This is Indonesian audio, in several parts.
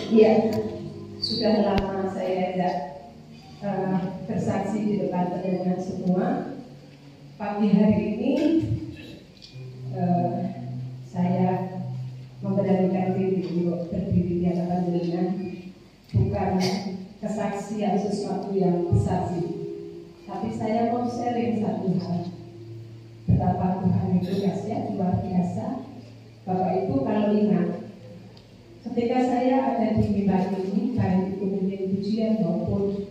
Iya, sudah lama saya tidak bersaksi di depan teman-teman semua. Pagi hari ini saya memberanikan diri untuk berdiri di hadapan teman-teman, bukan kesaksian sesuatu yang besar sih, tapi saya mau sharing satu hal. Betapa Tuhan itu dahsyat, luar biasa. Bapak Ibu kalau ingat, ketika saya ada di mimbar ini, baik itu mungkin pujian maupun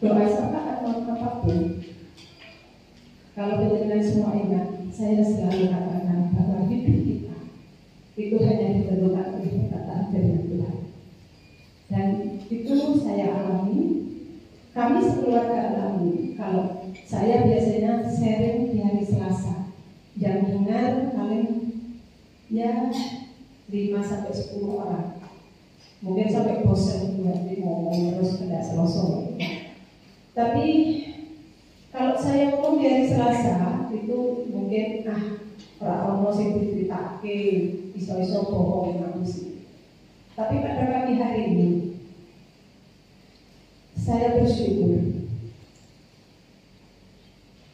doa syafaat atau apapun, kalau benar-benar semua ingat, saya selalu katakan bahwa hidup kita itu hanya ditentukan oleh perkataan firman Tuhan. Dan itu saya alami, kami sekeluarga alami. Kalau saya biasanya sharing di hari Selasa, yang dengar paling ya 5-10 orang. Mungkin sampai bosan nanti ngomong terus tidak selesai. Tapi kalau saya ngomong di hari Selasa itu mungkin orang-orang sing diceritake iso-iso bohong aku sih. Tapi pada pagi hari ini saya bersyukur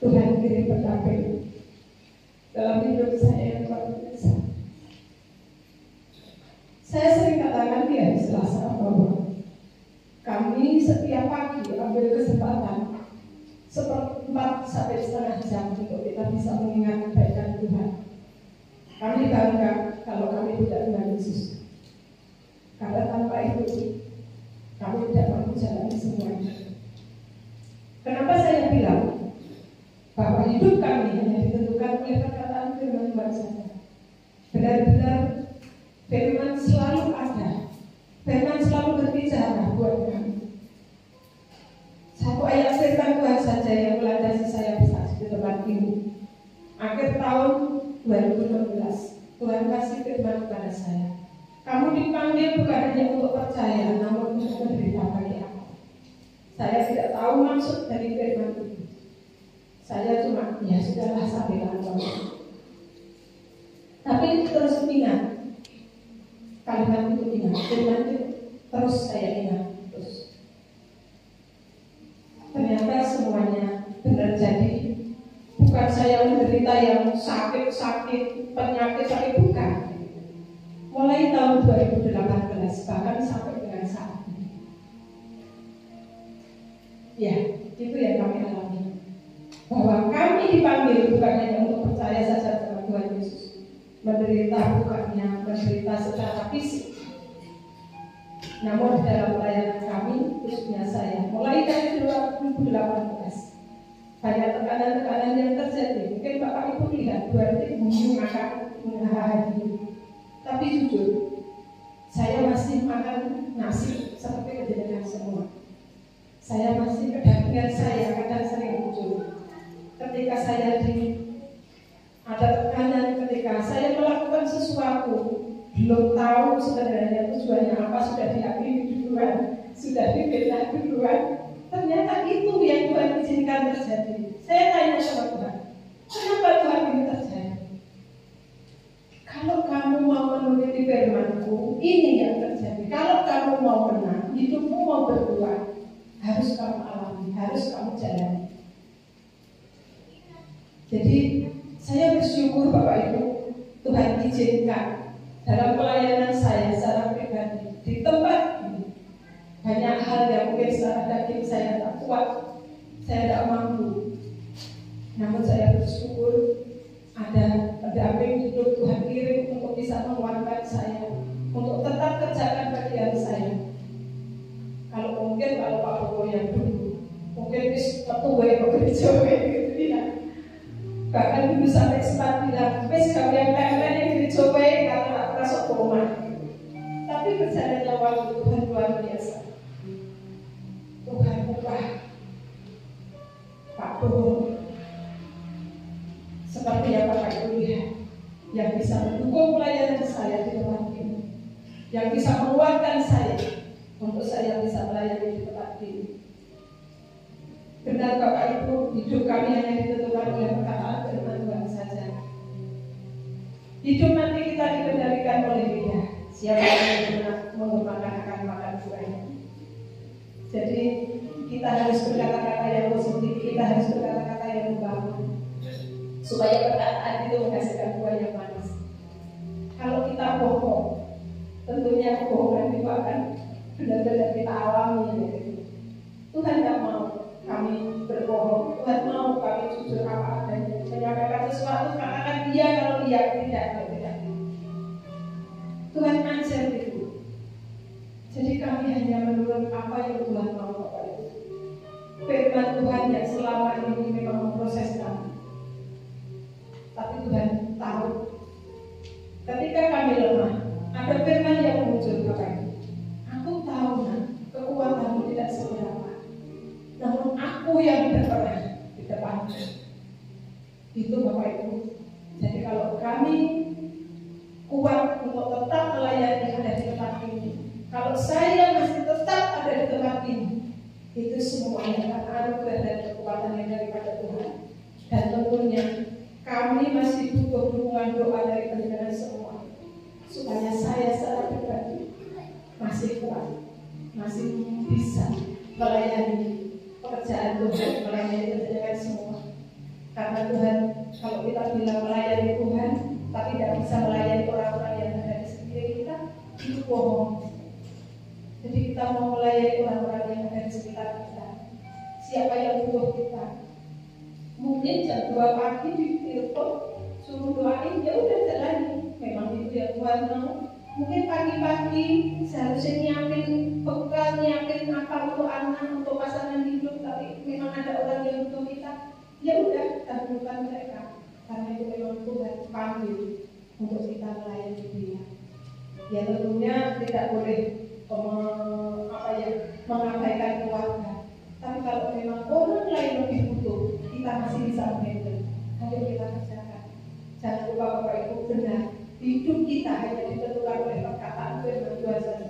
Tuhan kirim berkati dalam hidup saya yang luar biasa. Saya sering katakan di hari Selasa bahwa kami setiap pagi ambil kesempatan 4-4,5 jam untuk kita bisa mengingat kebaikan Tuhan. Kami bangga kalau kami tidak dengan Yesus, karena tanpa itu kami tidak mampu jalani semuanya. Kenapa saya bilang bahwa hidup kami hanya ditentukan oleh perkataan firman Tuhan saja. Benar-benar firman selalu ada, firman selalu berbicara buat kami. Satu ayat firman Tuhan saja yang melandasi saya bersaksi di tempat ini. Akhir tahun 2016, Tuhan kasih firman kepada saya. Kamu dipanggil bukan hanya untuk percaya, namun untuk menderita bagi aku. Saya tidak tahu maksud dari firman itu. Saya cuma, ya sudahlah sampaikan kamu. Tapi terus ingat, kalimat itu ingat, firman itu terus saya ingat. Ternyata semuanya benar jadi. Bukan saya menderita yang sakit-sakit, penyakit sakit, bukan. Mulai tahun 2018 bahkan sampai dengan saat ini. Ya, itu yang kami alami. Bahwa kami dipanggil bukan hanya untuk percaya saja kepada Tuhan Yesus, menderita bukannya menderita secara fisik, namun di dalam pelayanan kami, khususnya saya, mulai dari 2018 banyak tekanan-tekanan yang terjadi. Mungkin Bapak Ibu lihat 2000 makan hari, tapi jujur saya masih makan nasi seperti kejadian semua. Saya masih kedagingan saya kadang sering muncul. Ketika saya ada tekanan, ketika saya melakukan sesuatu belum tahu sebenarnya tujuannya apa, sudah diakini duluan, sudah dibela duluan, ternyata itu yang Tuhan izinkan terjadi. Saya tanya sama Tuhan, kenapa Tuhan ini terjadi? Kalau kamu mau menuruti firman-Ku, ini yang terjadi. Kalau kamu mau menang, hidupmu mau berbuah, harus kamu alami, harus kamu jalani. Jadi saya bersyukur Bapak Ibu, Tuhan izinkan dalam pelayanan saya secara pribadi di tempat ini banyak hal yang mungkin secara daging saya tak kuat, saya tak mampu. Namun saya bersyukur ada pendamping hidup Tuhan kirim untuk bisa menguatkan saya, untuk tetap kerjakan bagian saya. Kalau Pak Bowo yang dulu mungkin ketua gereja gitu ya. Bahkan dulu sampai sempat bilang, wes kau yang lain yang dicobai karena tak merasa koma. Tapi berjalannya waktu Tuhan luar biasa. Tuhan ubah Pak Bowo seperti yang Bapak Ibu lihat, yang bisa mendukung pelayanan saya di tempat ini, yang bisa menguatkan saya untuk saya bisa melayani di tempat ini. Benar Bapak Ibu, hidup kami hanya ditentukan oleh perkataan firman Tuhan saja. Hidup nanti kita dikendalikan oleh Dia. supaya perkataan itu menghasilkan buah yang manis. Kalau kita bohong, tentunya kebohongan itu akan benar-benar kita alami. Tuhan tidak mau kami berbohong, Tuhan mau kami jujur apa adanya, menyampaikan sesuatu katakan dia kalau dia tidak, kalau tidak. Tuhan ajar itu. Jadi kami hanya menurut apa yang Tuhan mau Bapak Ibu. Firman Tuhan yang selama ini memang memproses kami, tapi Tuhan tahu ketika kami lemah, ada firman yang muncul Bapak Ibu. Aku tahu kekuatanmu tidak seberapa, namun aku yang berperang di depan itu Bapak Ibu. Jadi kalau kami kuat untuk tetap melayani ada di tempat ini, kalau saya masih tetap ada di tempat ini, itu semuanya akan anugerah dan kekuatan yang daripada Tuhan. Dan tentunya kami masih butuh dukungan doa dari pendengar semua, supaya saya secara pribadi masih kuat, masih bisa melayani pekerjaan Tuhan, melayani pendengar semua. Karena Tuhan, kalau kita bilang melayani Tuhan, tapi tidak bisa melayani orang-orang yang ada di sekitar kita, itu bohong. Jadi kita mau melayani orang-orang yang ada di sekitar kita. Siapa yang butuh kita? Mungkin jam 2 pagi di telepon suruh doain, ya udah jalani. Memang itu yang Tuhan mau. Mungkin pagi-pagi seharusnya nyiapin bekal, nyiapin apa untuk anak, untuk pasangan hidup, tapi memang ada orang yang butuh kita. Ya udah, kita bukan mereka. Karena itu memang Tuhan panggil untuk kita melayani dia. Ya tentunya tidak boleh mengabaikan keluarga. Tapi kalau memang orang lain lebih butuh, kita masih bisa menghandle. Ayo kita kerjakan. Jangan lupa Bapak Ibu, benar, hidup kita hanya ditentukan oleh perkataan firman Tuhan saja.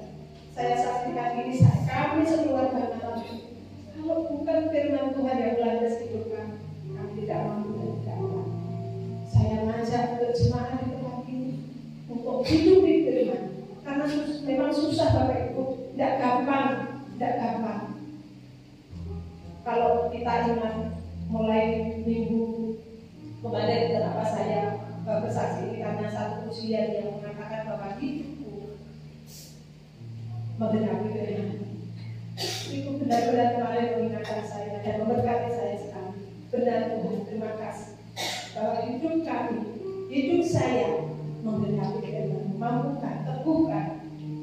Saya saksikan diri kami sekeluarga kami. Kalau bukan firman Tuhan yang melandas hidup kami tidak mampu dan tidak kuat. Saya ngajak ke jemaah di tempat ini untuk hidup di firman. Karena memang susah Bapak Ibu, tidak gampang. Kalau kita ingat mulai minggu kemarin, kenapa saya bersaksi ini, karena satu ujian yang mengatakan bahwa hidupku menggenapi firman. Itu benar-benar kemarin mengingatkan saya dan memberkati saya sekali. Benar Tuhan, terima kasih bahwa hidup kami, hidup saya menggenapi firman, mampukan, teguhkan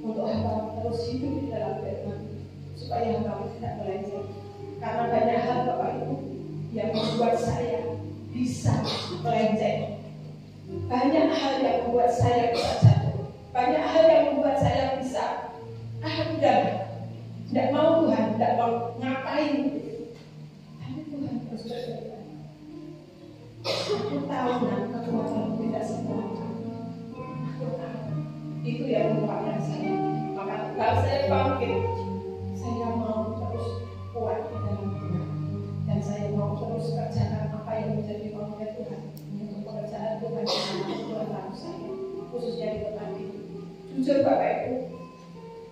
untuk hamba terus hidup di dalam firman, supaya hamba tidak melenceng. Karena banyak hal Bapak Ibu yang membuat saya bisa melenceng, banyak hal yang membuat saya bisa jatuh, banyak hal yang membuat saya bisa udah tidak mau Tuhan, tidak mau ngapain. Tapi Tuhan terus berkata, aku tahu kekuatan tidak semua. Aku tahu itu yang merupakan saya. Maka kalau saya bangkit, saya mau terus kuat di dalam Tuhan, dan saya mau terus kerjakan apa yang menjadi maunya Tuhan untuk pekerjaan Tuhan yang Tuhan tahu saya, khususnya di tempat ini. Jujur Bapak Ibu,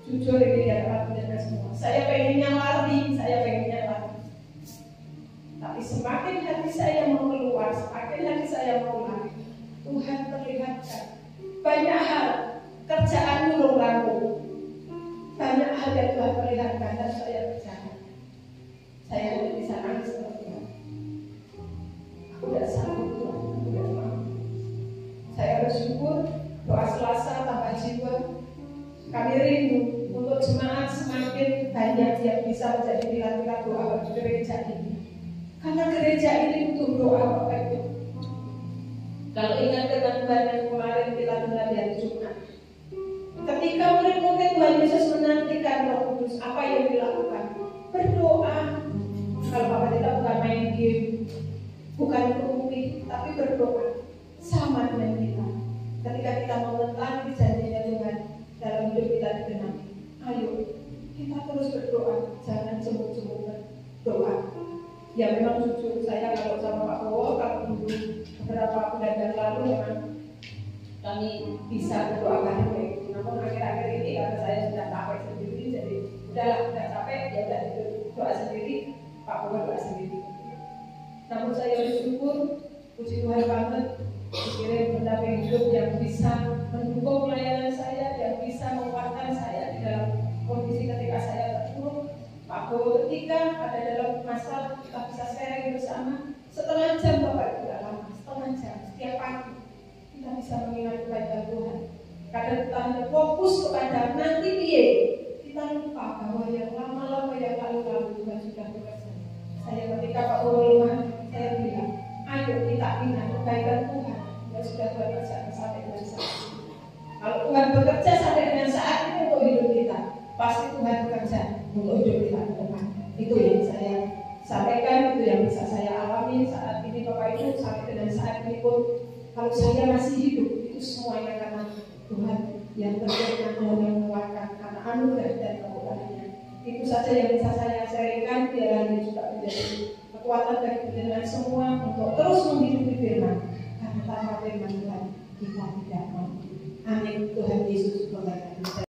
jujur ini di hadapan kita semua. Saya pengennya lari. Tapi semakin hati saya mau keluar, semakin hati saya mau lari, Tuhan perlihatkan banyak hal, kerjaan belum laku, banyak hal yang Tuhan perlihatkan dan saya kerjakan. Saya hanya bisa nangis seperti itu. Aku tidak sanggup Tuhan, aku tidak mampu. Saya bersyukur doa Selasa tambah jiwa. Kami rindu untuk jemaat semakin banyak yang bisa menjadi pilar-pilar doa bagi gereja ini. Karena gereja ini butuh doa Bapak Ibu. Kalau ingat firman Tuhan yang kemarin kita dengar di hari Jumat, ketika murid-murid Tuhan Yesus menantikan Roh Kudus, apa yang dilakukan? Berdoa. Kalau Bapak kita bukan main game, bukan berumpi, tapi berdoa sama dengan kita. Ketika kita menentang janjinya Tuhan dalam hidup kita digenapi, ayo kita terus berdoa, jangan jemu-jemu berdoa. Ya memang jujur saya kalau sama Pak Bowo, kalau dulu beberapa bulan yang lalu memang kami bisa berdoa bareng kayak gitu. Namun akhir-akhir ini karena saya sudah capek sendiri, jadi udahlah, sudah capek ya udah doa sendiri, Pak Bowo doa sendiri. Namun saya bersyukur Puji Tuhan banget, dikirim pendamping hidup yang bisa mendukung pelayanan saya, yang bisa menguatkan saya di dalam kondisi ketika saya terpuruk. Bahwa ketika ada dalam masa kita bisa sharing bersama, setengah jam Bapak Ibu, tidak lama, setengah jam setiap pagi kita bisa mengingat kebaikan Tuhan. Kadang kita hanya fokus kepada nanti piye, kita lupa bahwa yang lama-lama yang lalu-lalu Tuhan sudah bekerja. Saya ketika Pak Urulman, saya bilang, ayo kita ingat kebaikan Tuhan yang sudah bekerja sampai dengan saat ini. Kalau Tuhan bekerja sampai dengan saat ini untuk hidup kita, pasti Tuhan bekerja untuk hidup kita ke depan. Itu yang saya sampaikan, itu yang bisa saya alami saat ini Bapak Ibu. Sampai dengan saat ini pun, kalau saya masih hidup, itu semuanya karena Tuhan yang berkenan dan menguatkan karena anugerah dan kekuatannya. Itu saja yang bisa saya sharingkan, biar ini juga menjadi kekuatan dan kebenaran semua untuk terus menghidupi firman, karena tanpa firman Tuhan kita tidak mampu. Amin. Tuhan Yesus memberkati.